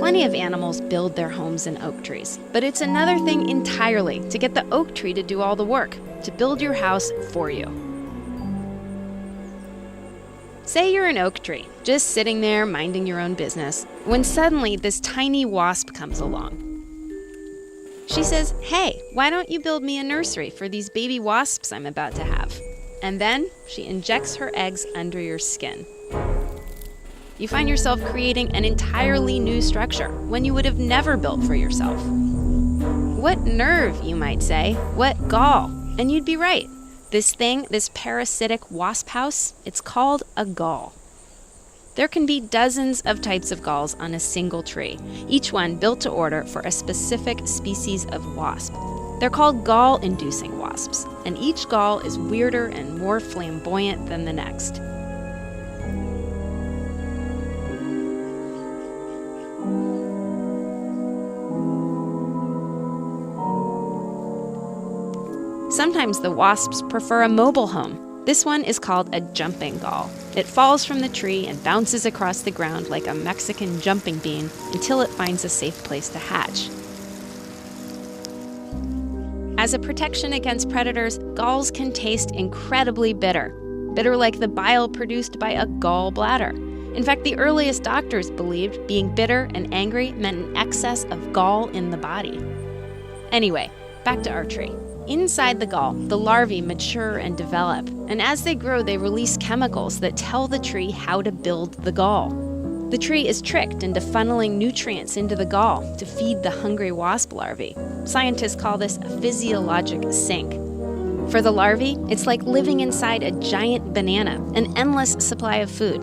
Plenty of animals build their homes in oak trees, but it's another thing entirely to get the oak tree to do all the work, to build your house for you. Say you're an oak tree, just sitting there minding your own business, when suddenly this tiny wasp comes along. She says, "Hey, why don't you build me a nursery for these baby wasps I'm about to have?" And then she injects her eggs under your skin. You find yourself creating an entirely new structure, one you would have never built for yourself. What nerve, you might say? What gall? And you'd be right. This thing, this parasitic wasp house, it's called a gall. There can be dozens of types of galls on a single tree, each one built to order for a specific species of wasp. They're called gall-inducing wasps, and each gall is weirder and more flamboyant than the next. Sometimes the wasps prefer a mobile home. This one is called a jumping gall. It falls from the tree and bounces across the ground like a Mexican jumping bean until it finds a safe place to hatch. As a protection against predators, galls can taste incredibly bitter. Bitter like the bile produced by a gall bladder. In fact, the earliest doctors believed being bitter and angry meant an excess of gall in the body. Anyway, back to our tree. Inside the gall, the larvae mature and develop, and as they grow, they release chemicals that tell the tree how to build the gall. The tree is tricked into funneling nutrients into the gall to feed the hungry wasp larvae. Scientists call this a physiologic sink. For the larvae, it's like living inside a giant banana, an endless supply of food.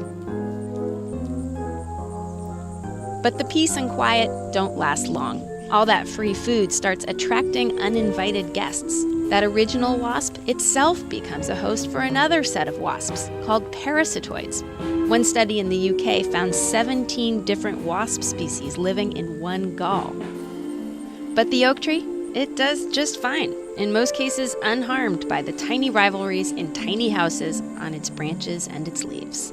But the peace and quiet don't last long. All that free food starts attracting uninvited guests. That original wasp itself becomes a host for another set of wasps called parasitoids. One study in the UK found 17 different wasp species living in one gall. But the oak tree, it does just fine, in most cases unharmed by the tiny rivalries in tiny houses on its branches and its leaves.